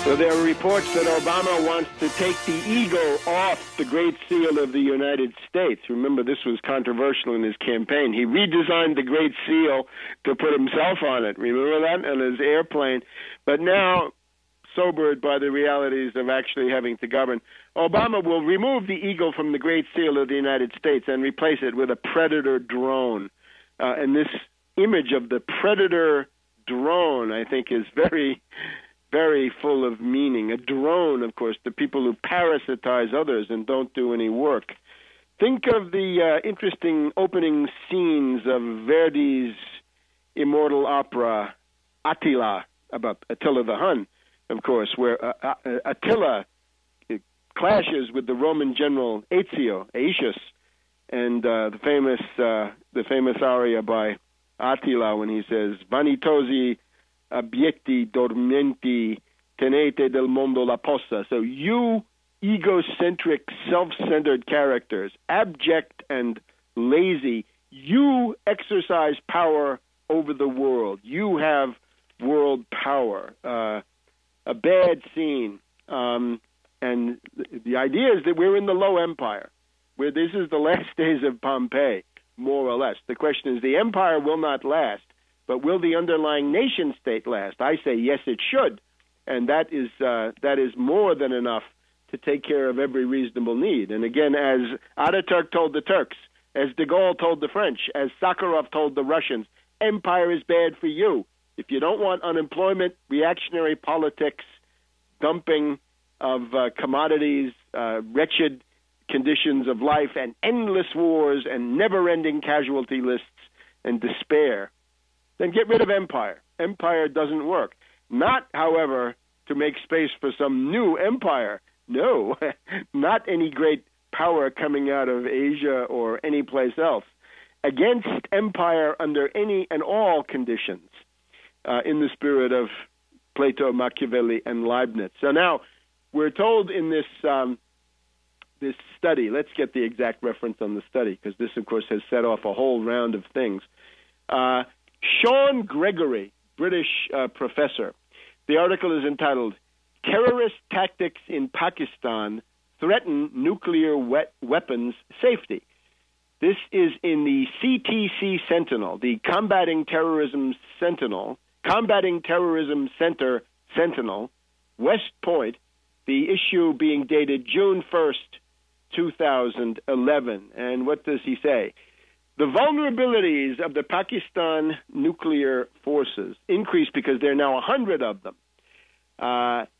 Well, there are reports that Obama wants to take the eagle off the Great Seal of the United States. Remember, this was controversial in his campaign. He redesigned the Great Seal to put himself on it. Remember that? On his airplane. But now, sobered by the realities of actually having to govern, Obama will remove the eagle from the Great Seal of the United States and replace it with a Predator drone. And this image of the Predator drone, I think, is very full of meaning. A drone, of course, the people who parasitize others and don't do any work. Think of the interesting opening scenes of Verdi's immortal opera, Attila, about Attila the Hun, of course, where Attila clashes with the Roman general Aetius, and the famous aria by Attila when he says, "Vanitosi abietti dormenti tenete del mondo la possa." So you egocentric, self-centered characters, abject and lazy, you exercise power over the world. You have world power. A bad scene. And the idea is that we're in the low empire, where this is the last days of Pompeii, more or less. The question is, the empire will not last, but will the underlying nation-state last? I say yes, it should, and that is more than enough to take care of every reasonable need. And again, as Ataturk told the Turks, as de Gaulle told the French, as Sakharov told the Russians, empire is bad for you. If you don't want unemployment, reactionary politics, dumping of commodities, wretched conditions of life, and endless wars and never-ending casualty lists and despair, then get rid of empire. Empire doesn't work. Not, however, to make space for some new empire. No, not any great power coming out of Asia or any place else. Against empire under any and all conditions, in the spirit of Plato, Machiavelli, and Leibniz. So now, we're told in this this study, let's get the exact reference on the study, because this, of course, has set off a whole round of things. Sean Gregory, British professor. The article is entitled, "Terrorist Tactics in Pakistan Threaten Nuclear Weapons Safety." This is in the CTC Sentinel, the Combating Terrorism Center Sentinel, West Point, the issue being dated June 1st, 2011. And what does he say? The vulnerabilities of the Pakistan nuclear forces increased because there are now 100 of them,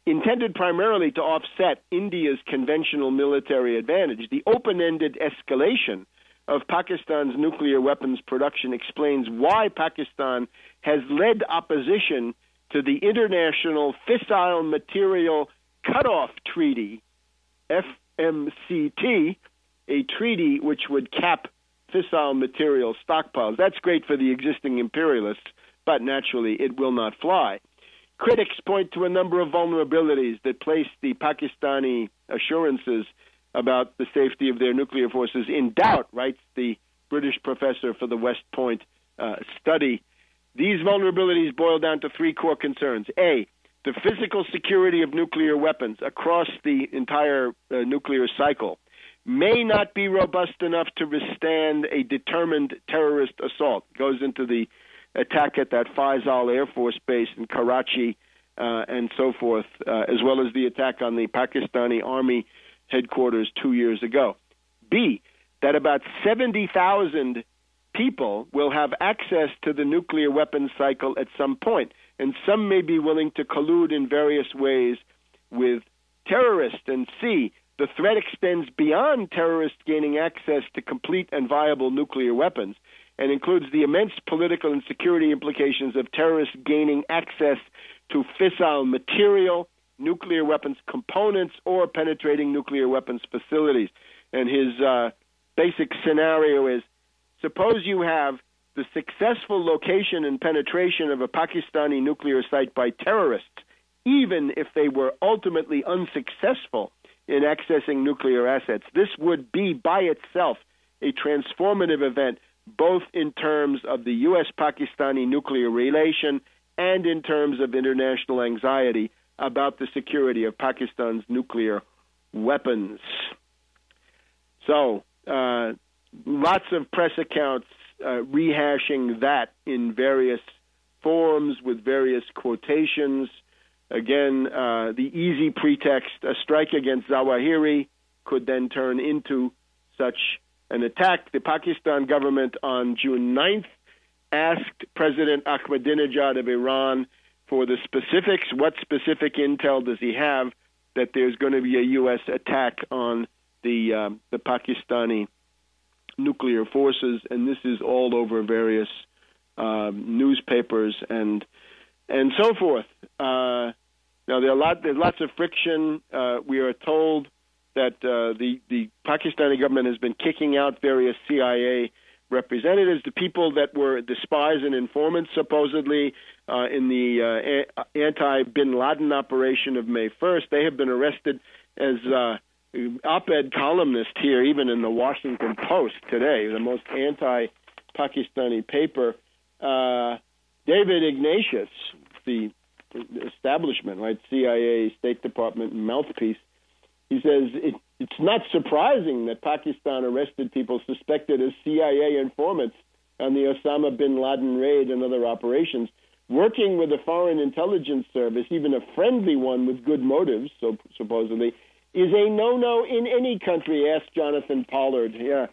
intended primarily to offset India's conventional military advantage. The open-ended escalation of Pakistan's nuclear weapons production explains why Pakistan has led opposition to the International Fissile Material Cutoff Treaty, FMCT, a treaty which would cap fissile material stockpiles. That's great for the existing imperialists, but naturally it will not fly. Critics point to a number of vulnerabilities that place the Pakistani assurances about the safety of their nuclear forces in doubt, writes the British professor for the West Point study. These vulnerabilities boil down to three core concerns. A, the physical security of nuclear weapons across the entire nuclear cycle may not be robust enough to withstand a determined terrorist assault. It goes into the attack at that Faisal Air Force Base in Karachi and so forth, as well as the attack on the Pakistani Army headquarters 2 years ago. B, that about 70,000 people will have access to the nuclear weapons cycle at some point, and some may be willing to collude in various ways with terrorists. And C, the threat extends beyond terrorists gaining access to complete and viable nuclear weapons and includes the immense political and security implications of terrorists gaining access to fissile material, nuclear weapons components, or penetrating nuclear weapons facilities. And his basic scenario is, suppose you have the successful location and penetration of a Pakistani nuclear site by terrorists, even if they were ultimately unsuccessful in accessing nuclear assets. This would be by itself a transformative event, both in terms of the U.S.-Pakistani nuclear relation and in terms of international anxiety about the security of Pakistan's nuclear weapons. So, lots of press accounts rehashing that in various forms with various quotations. Again, the easy pretext, a strike against Zawahiri could then turn into such an attack. The Pakistan government on June 9th asked President Ahmadinejad of Iran for the specifics. What specific intel does he have that there's going to be a U.S. attack on the Pakistani nuclear forces? And this is all over various newspapers and so forth. Now there's lots of friction. We are told that the Pakistani government has been kicking out various CIA representatives, the people that were the spies and informants supposedly in the anti-Bin Laden operation of May 1st. They have been arrested as op-ed columnist here, even in the Washington Post today, the most anti-Pakistani paper. David Ignatius, the establishment, right, CIA, State Department mouthpiece, he says it's not surprising that Pakistan arrested people suspected as CIA informants on the Osama bin Laden raid and other operations. Working with a foreign intelligence service, even a friendly one with good motives, so supposedly, is a no-no in any country, asked Jonathan Pollard. Yeah.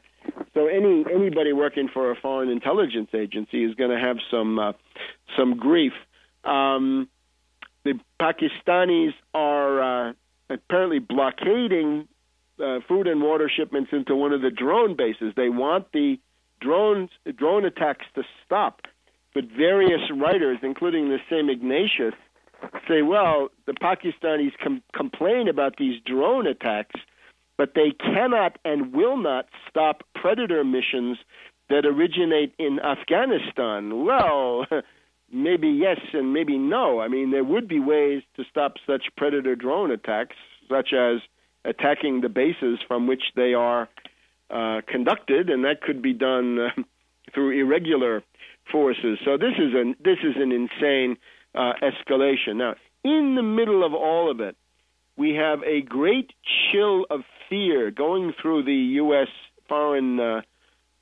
So anybody working for a foreign intelligence agency is going to have some grief. The Pakistanis are apparently blockading food and water shipments into one of the drone bases. They want the drone attacks to stop. But various writers, including the same Ignatius, say, well, the Pakistanis complain about these drone attacks, but they cannot and will not stop predator missions that originate in Afghanistan. Well, maybe yes and maybe no. I mean, there would be ways to stop such predator drone attacks, such as attacking the bases from which they are conducted, and that could be done through irregular forces. So this is an insane escalation. Now, in the middle of all of it, we have a great chill of fear going through the U.S. foreign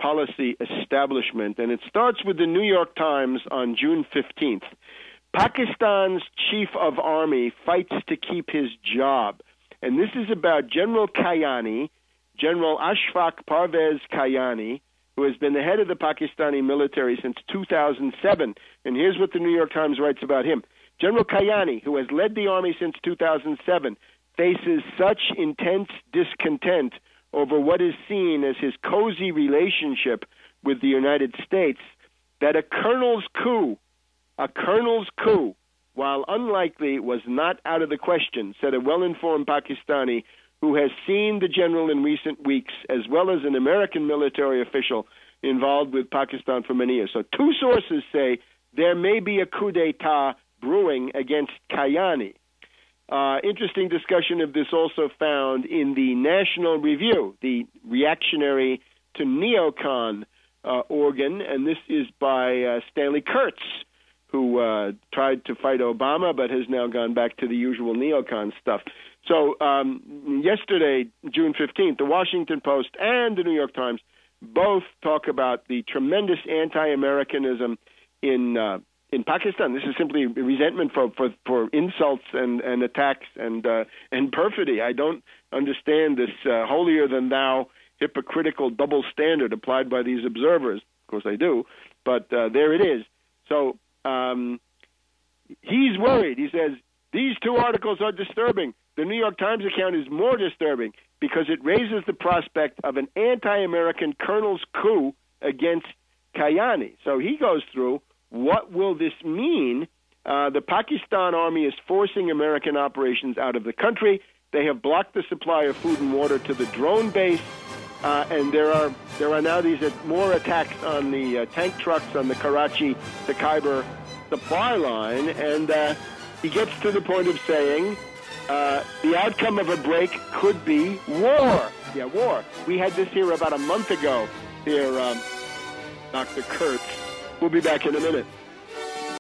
policy establishment, and it starts with the New York Times on June 15th. Pakistan's chief of army fights to keep his job. And this is about General Kayani, General Ashfaq Parvez Kayani, who has been the head of the Pakistani military since 2007. And here's what the New York Times writes about him. General Kayani, who has led the army since 2007, faces such intense discontent over what is seen as his cozy relationship with the United States that a colonel's coup, while unlikely, was not out of the question, said a well-informed Pakistani who has seen the general in recent weeks, as well as an American military official involved with Pakistan for many years. So two sources say there may be a coup d'etat brewing against Kayani. Interesting discussion of this also found in the National Review, the reactionary to neocon organ, and this is by Stanley Kurtz, who tried to fight Obama but has now gone back to the usual neocon stuff. So yesterday, June 15th, the Washington Post and the New York Times both talk about the tremendous anti-Americanism in Pakistan. This is simply resentment for insults and attacks and perfidy. I don't understand this holier-than-thou hypocritical double standard applied by these observers. Of course I do, but there it is. So he's worried. He says, these two articles are disturbing. The New York Times account is more disturbing because it raises the prospect of an anti-American colonel's coup against Kayani. So he goes through, what will this mean? The Pakistan army is forcing American operations out of the country. They have blocked the supply of food and water to the drone base, and there are now these more attacks on the tank trucks on the Karachi to Khyber supply line, and he gets to the point of saying the outcome of a break could be war. Yeah, war. We had this here about a month ago here, Dr. Kurtz. We'll be back in a minute.